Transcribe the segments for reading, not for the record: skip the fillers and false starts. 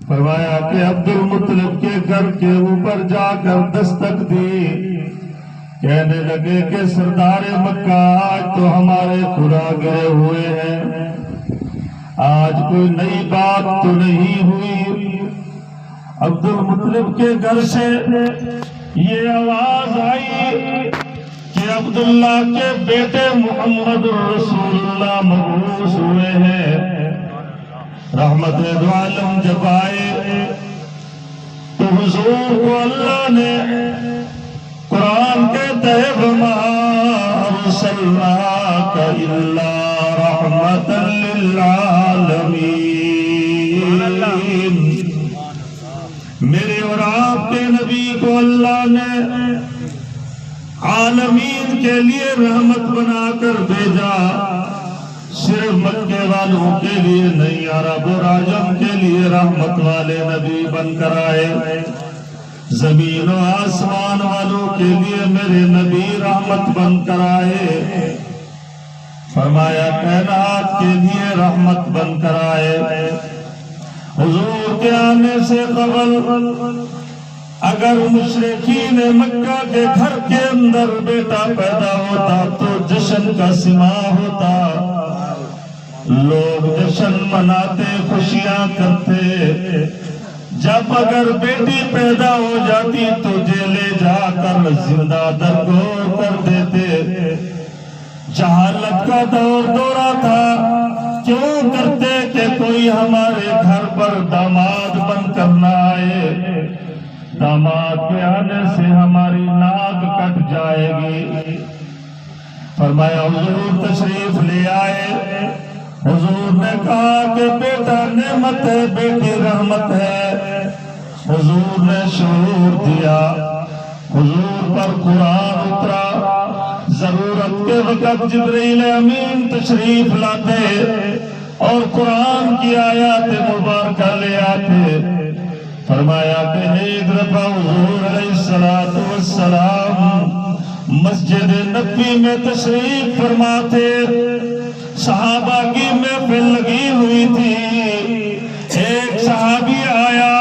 فرمایا کہ عبد المطلب کے گھر کے اوپر جا کر دستک دی، کہنے لگے کہ سردار مکہ آج تو ہمارے خدا گئے ہوئے ہیں، آج کوئی نئی بات تو نہیں ہوئی۔ عبد المطلب کے گھر سے یہ آواز آئی کہ عبداللہ کے بیٹے محمد رسول اللہ مبعوث ہوئے ہیں۔ رحمت دو عالم جب آئے تو حضور کو اللہ نے قرآن کہتا ہے وَمَا أَرْسَلْنَاكَ إِلَّا رَحْمَةً لِلْعَالَمِينَ۔ میرے اور آپ کے نبی کو اللہ نے عالمین کے لیے رحمت بنا کر بھیجا، صرف مکے والوں کے لیے نہیں، عرب اور عجم کے لیے رحمت والے نبی بن کر آئے۔ زمین و آسمان والوں کے لیے میرے نبی رحمت بن کر آئے۔ فرمایا کائنات کے لیے رحمت بن کر آئے۔ حضور کے آنے سے قبل اگر مشرکین مکہ کے گھر کے اندر بیٹا پیدا ہوتا تو جشن کا سما ہوتا، لوگ جشن مناتے، خوشیاں کرتے۔ جب اگر بیٹی پیدا ہو جاتی تو جیلے جا کر زندہ درگور کر دیتے۔ جہالت کا دورہ تھا، کیوں کرتے کہ کوئی ہمارے گھر پر داماد بن کر نہ آئے، داماد کے آنے سے ہماری ناک کٹ جائے گی۔ فرمایا حضور تشریف لے آئے۔ حضور نے کہا کہ بیٹا نعمت ہے، بیٹی رحمت ہے۔ حضور نے شعور دیا، حضور پر قرآن اترا۔ ضرورت کے وقت جبرائیل امین تشریف لاتے اور قرآن کی آیات مبارکہ لے آتے۔ فرمایا کہ ایک دفعہ حضور علیہ السلام مسجد نبوی میں تشریف فرما تھے، صحابہ کی محفل لگی ہوئی تھی۔ ایک صحابی آیا،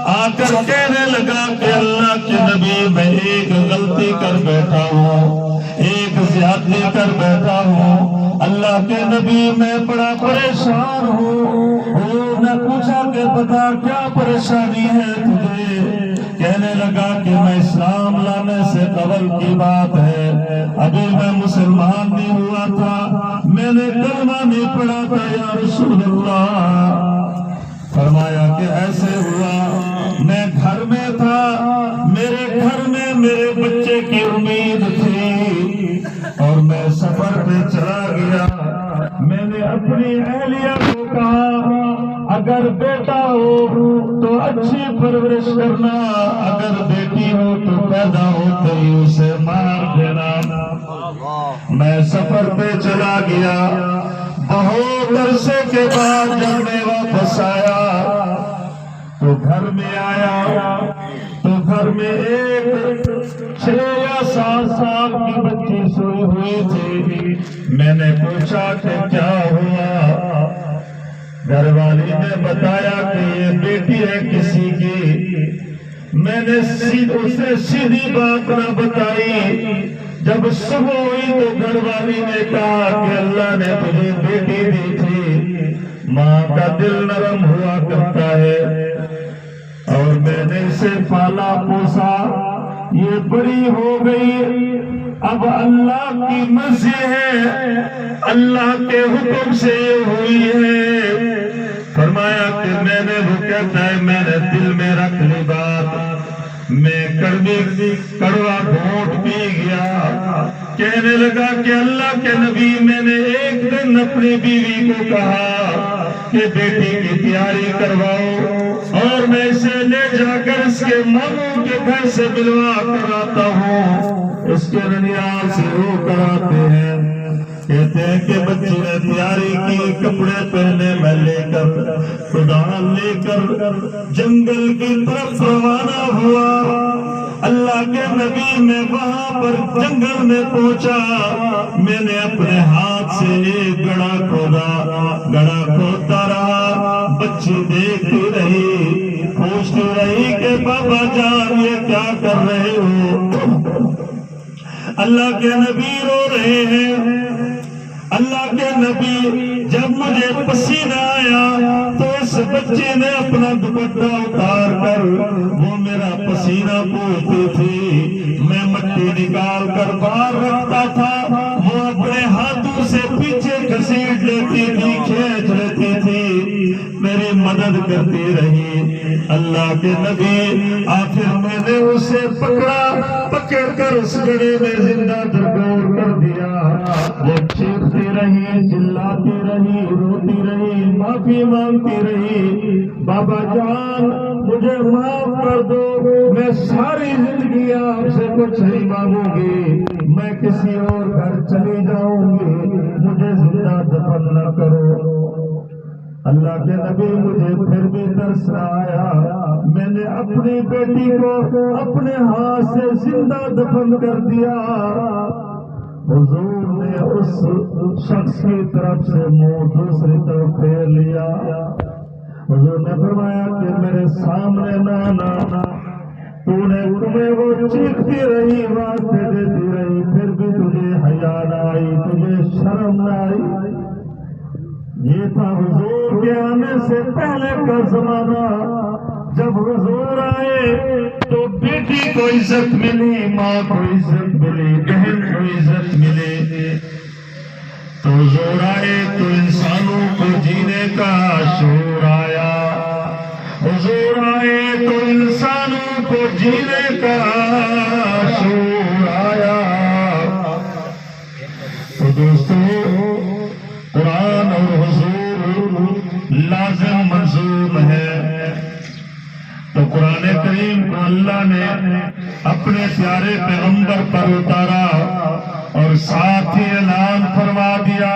آ کر کہنے لگا کہ اللہ کے نبی میں ایک غلطی کر بیٹھا ہوں، ایک زیادتی کر بیٹھا ہوں، اللہ کے نبی میں بڑا پریشان ہوں۔ حضور نے پوچھا کہ بتا کیا پریشانی ہے تجھے؟ کہنے لگا کہ میں اسلام لانے سے قبل کی بات ہے، ابھی میں مسلمان نہیں ہوا تھا، میں نے کلمہ نہیں پڑھا تھا یا رسول اللہ۔ فرمایا کہ ایسے ہوا، میں گھر میں تھا، میرے گھر میں میرے بچے کی امید تھی اور میں سفر پہ چلا گیا۔ میں نے اپنی اہلیہ کو کہا اگر بیٹا ہو تو اچھی پرورش کرنا، اگر بیٹی ہو تو پیدا ہوتے ہی اسے مار دینا۔ میں سفر پہ چلا گیا، بہت عرصے کے بعد جب میں واپس آیا تو گھر میں آیا تو گھر میں ایک 6 یا 7 سال کی بچی سوئی ہوئی تھی۔ میں نے پوچھا کہ کیا ہوا؟ گھر والی نے بتایا کہ یہ بیٹی ہے کسی کی۔ میں نے اسے سیدھی بات نہ بتائی۔ جب صبح ہوئی تو گھر والی نے کہا کہ اللہ نے تجھے بیٹی دی تھی، ماں کا دل نرم ہوا کرتا ہے اور میں نے اسے پالا پوسا، یہ بڑی ہو گئی، اب اللہ کی مرضی ہے، اللہ کے حکم سے یہ ہوئی ہے۔ فرمایا کہ میں نے وہ کہتا ہے میں نے دل میں رکھ لی بات، میں کڑوا گھونٹ پی گیا، کہنے لگا کہ اللہ کے نبی میں نے ایک دن اپنی بیوی کو کہا کہ بیٹی کی تیاری کرواؤ اور میں اسے لے جا کر اس کے ماموں کے گھر سے ملوا کر آتا ہوں، اس کے ننیال سے رو کر آتے ہیں۔ کہتے ہیں کہ بچی نے تیاری کی، کپڑے پہنے، میں لے کر خدان لے کر جنگل کی طرف روانہ ہوا۔ اللہ کے نبی میں وہاں پر جنگل میں پہنچا، میں نے اپنے ہاتھ سے ایک گڑھا کھودا، گڑھا کھودتا رہا، بچی دیکھتی رہی، اللہ کے نبی رو رہے ہیں۔ اللہ کے نبی جب مجھے پسینہ آیا تو اس بچے نے اپنا دوپٹہ اتار کر وہ میرا پسینہ پوچھتی تھی، میں مٹی نکال کر باہر رکھتا تھا، وہ اپنے ہاتھوں سے پیچھے گھسیٹ لیتی تھی، کھینچ لیتی تھی، میری مدد کرتی رہی۔ اللہ کے نبی آخر میں نے اسے پکڑ کر اس گڑھے میں زندہ درگور کر دیا۔ وہ چیختی رہی، چلاتی رہی، روتی رہی، معافی مانگتی رہی، بابا جان مجھے معاف کر دو، میں ساری زندگی آپ سے کچھ نہیں مانگوں گی، میں کسی اور گھر چلی جاؤں گی، مجھے زندہ دفن نہ کرو۔ اللہ کے نبی مجھے پھر بھی ترس آیا، میں نے اپنی بیٹی کو اپنے ہاتھ سے زندہ دفن کر دیا۔ حضور نے اس شخص کی طرف سے منہ دوسری طرف پھیر لیا۔ حضور نے فرمایا کہ میرے سامنے نہ آنا، تو نے تمہیں وہ چیختی رہی، واسطے دیتی رہی، پھر بھی تجھے حیا نہ آئی، تجھے شرم نہ آئی۔ یہ تھا حضور کے آنے سے پہلے کا زمانہ، جب حضور آئے تو بیٹی کو عزت ملی، ماں کو عزت ملی، بہن کو عزت ملی۔ تو حضور آئے تو انسانوں کو جینے کا شعور آیا، حضور آئے تو انسانوں کو جینے کا شعور آیا۔ تو دوستو قرآن اور حضور لازم ملزوم ہے۔ تو قرآن کریم کو اللہ نے اپنے پیارے پیغمبر پر اتارا اور ساتھ ہی اعلان فرما دیا،